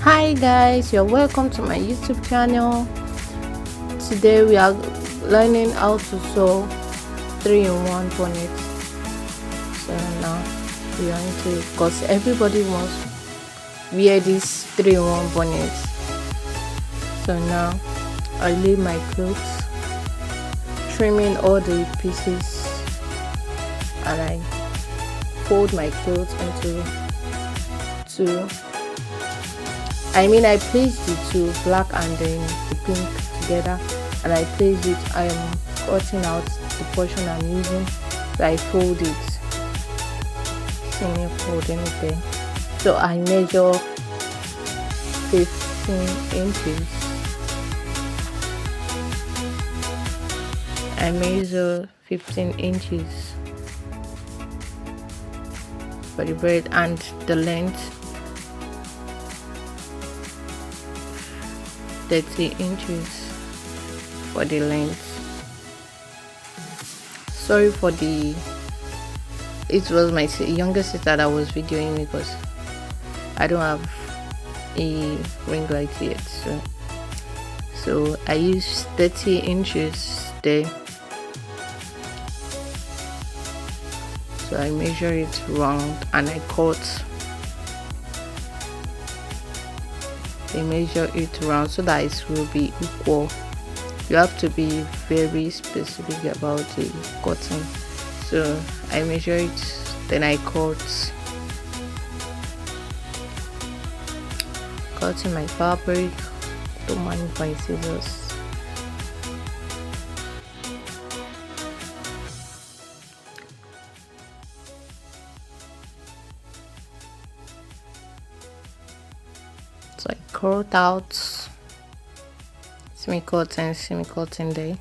Hi guys, you're welcome to my YouTube channel. Today we are learning how to sew 3-in-1 bonnet. So now we are into it because everybody wants wear this 3-in-1 bonnet. So now I lay my clothes, trimming all the pieces, and I fold my clothes into two. I placed the two, black and then the pink together, and I placed it. I am cutting out the portion I'm using, so I fold it. See me folding it there. So I measure 15 inches. I measure 15 inches for the breadth and the length. 30 inches for the length. Sorry for the it was my younger sister that was videoing me because I don't have a ring light yet, so I used 30 inches there. So I measure it round and I cut. I measure it round so that it will be equal. You have to be very specific about the cutting. So I measure it, then I cutting my fabric. Don't mind my scissors. So I cut out semi-cutting there.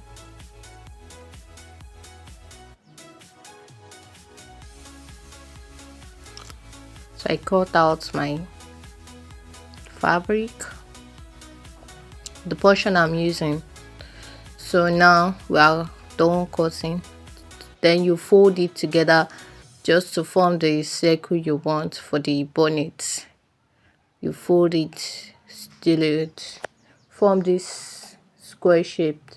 So I cut out my fabric, the portion I'm using. So now we are done cutting. Then you fold it together just to form the circle you want for the bonnet. You fold it, still it, form this square shape.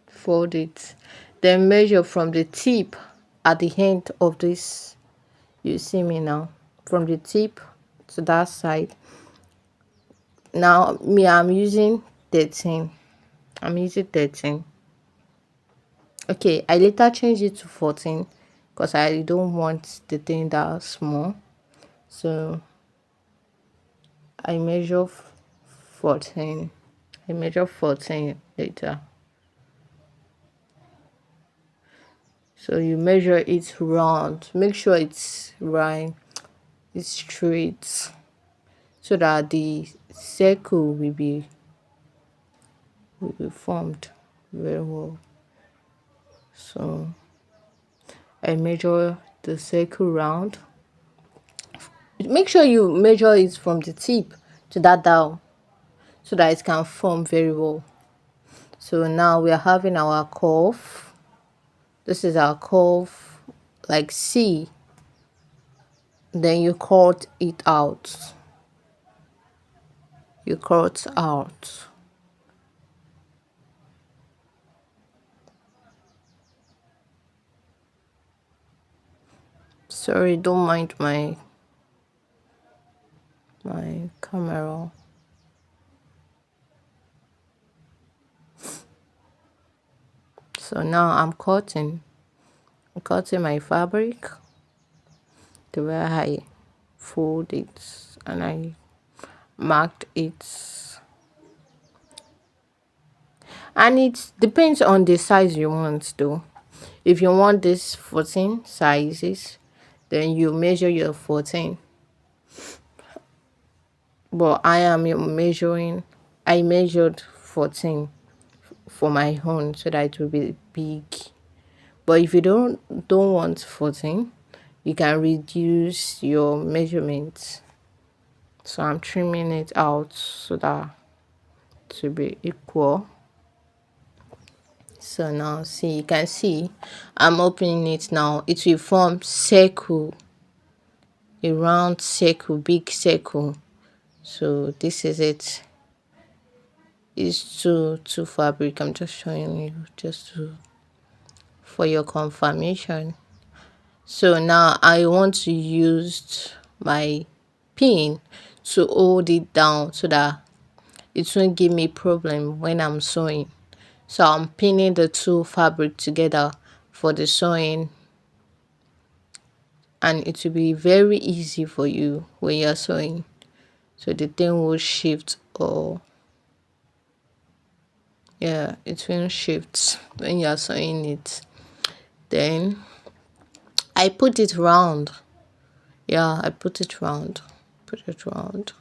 Fold it, then measure from the tip at the end of this. You see me now, from the tip to that side. Now I'm using 13. I'm using 13. Okay, I later changed it to 14 because I don't want the thing that small. So I measure 14. I measure 14 later. So you measure it round. Make sure it's right, it's straight, so that the circle will be formed very well. So I measure the circle round. Make sure you measure it from the tip to that down so that it can form very well. So now we are having our curve. This is our curve, like C. Then you cut it out. You cut out. Sorry, don't mind my camera. So now I'm cutting my fabric the way I fold it, and I marked it, and it depends on the size you want though. If you want this 14 sizes, then you measure your 14. But I measured 14 for my own so that it will be big. But if you don't want 14, you can reduce your measurements. So I'm trimming it out so that to be equal. So now see, you can see I'm opening it now. It will form circle. a round circle, big circle. So this is it. It's two fabric. I'm just showing you just to for your confirmation. So now I want to use my pin to hold it down so that it won't give me problem when I'm sewing. So I'm pinning the two fabric together for the sewing, and it will be very easy for you when you're sewing. So the thing will shift, or yeah, it will shift when you're sewing it. Then I put it round. Yeah, I put it round. Put it round.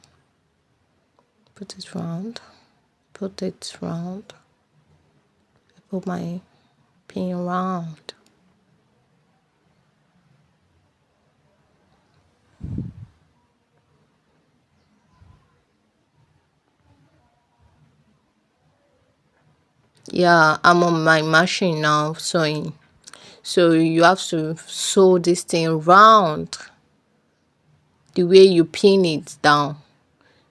Put it round. Put it round. I put my pin round. Yeah, I'm on my machine now sewing. So you have to sew this thing round the way you pin it down.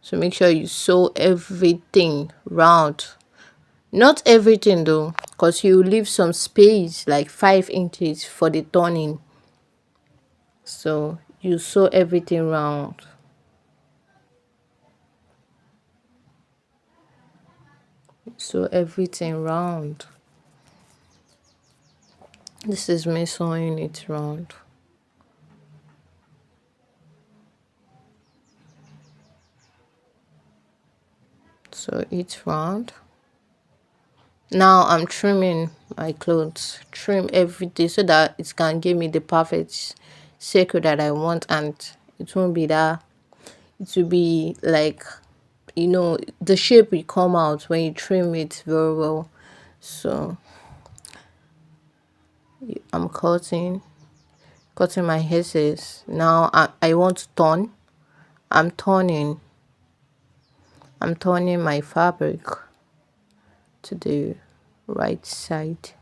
So make sure you sew everything round. Not everything though, because you leave some space like 5 inches for the turning. So you sew everything round. Sew everything round. This is me sewing it round. So it's round. Now I'm trimming my clothes. Trim every day so that it can give me the perfect circle that I want, and it won't be that. It will be like, the shape will come out when you trim it very well. So I'm cutting my edges. Now I want to turn. I'm turning. I'm turning my fabric to the right side.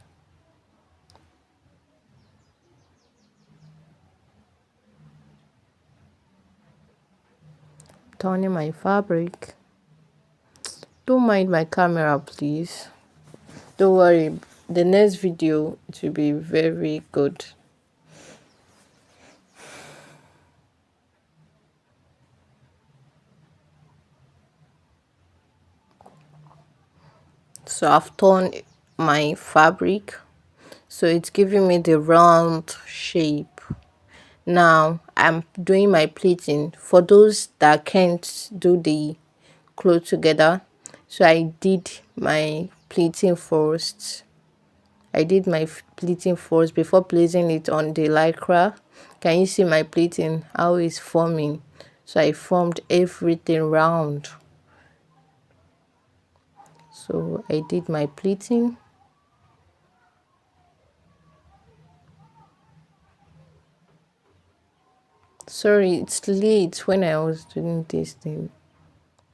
Turning my fabric. Don't mind my camera, please. Don't worry. The next video, it will be very good. So I've turned my fabric. So it's giving me the round shape. Now I'm doing my pleating for those that can't do the clothes together. So I did my pleating first. I did my pleating first before placing it on the lycra. Can you see my pleating, how it's forming? So I formed everything round. So I did my pleating. Sorry, it's late when I was doing this thing.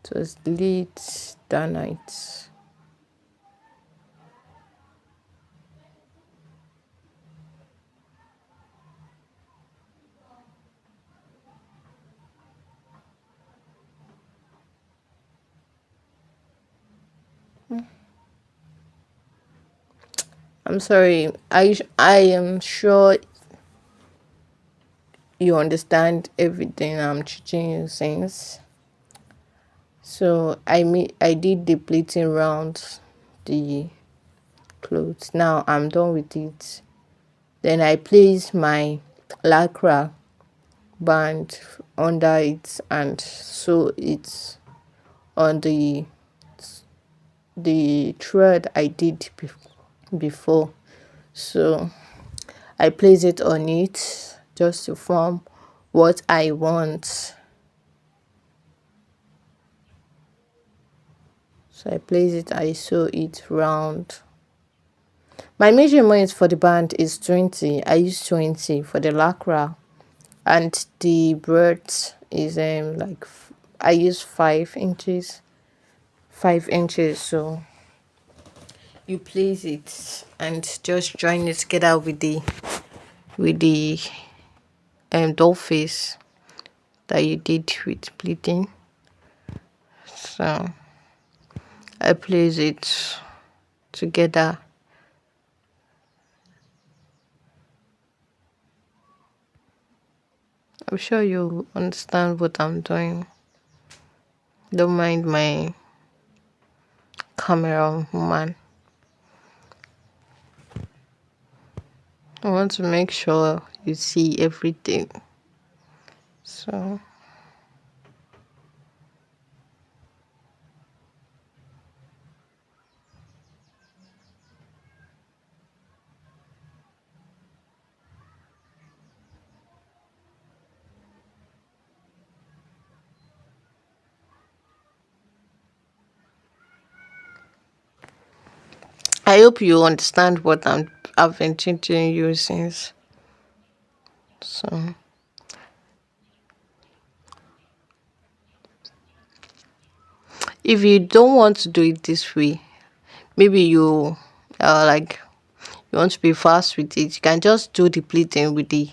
It was late that night. I'm sorry. I am sure you understand everything I'm teaching you since. So I did the pleating round the clothes. Now I'm done with it. Then I place my lycra band under it and sew it on the thread I did before. So I place it on it just to form what I want. So I place it, I sew it round. My measurement for the band is 20. I use 20 for the lycra, and the breadth is I use 5 inches. 5 inches. So you place it and just join it together with the doll face. that you did with pleating. So I place it together. I'm sure you understand what I'm doing. Don't mind my camera woman. I want to make sure you see everything. So I hope you understand what I've been teaching you since. So if you don't want to do it this way, maybe you like you want to be fast with it, you can just do the pleating with the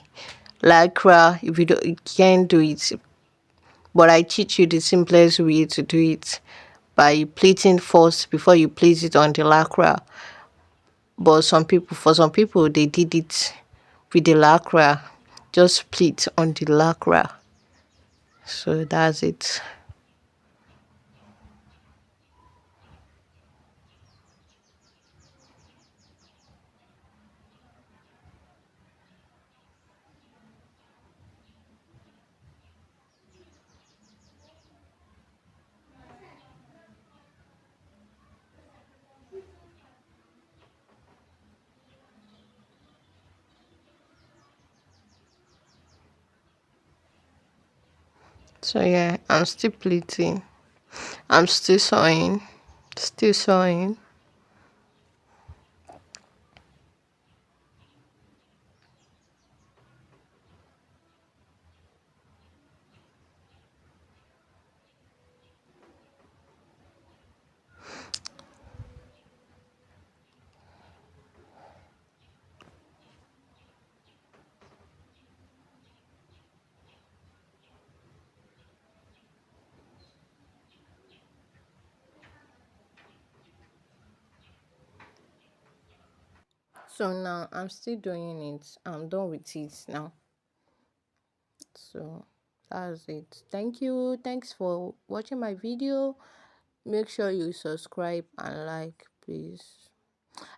lycra. If you can't do it, but I teach you the simplest way to do it by pleating first before you place it on the lycra. But for some people, they did it with the lycra, just pleat on the lycra. So that's it. So yeah, I'm still pleating. I'm still sewing. Still sewing. So now I'm still doing it. I'm done with it now. So that's it. Thank you. Thanks for watching my video. Make sure you subscribe and like, please.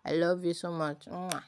I love you so much. Mwah.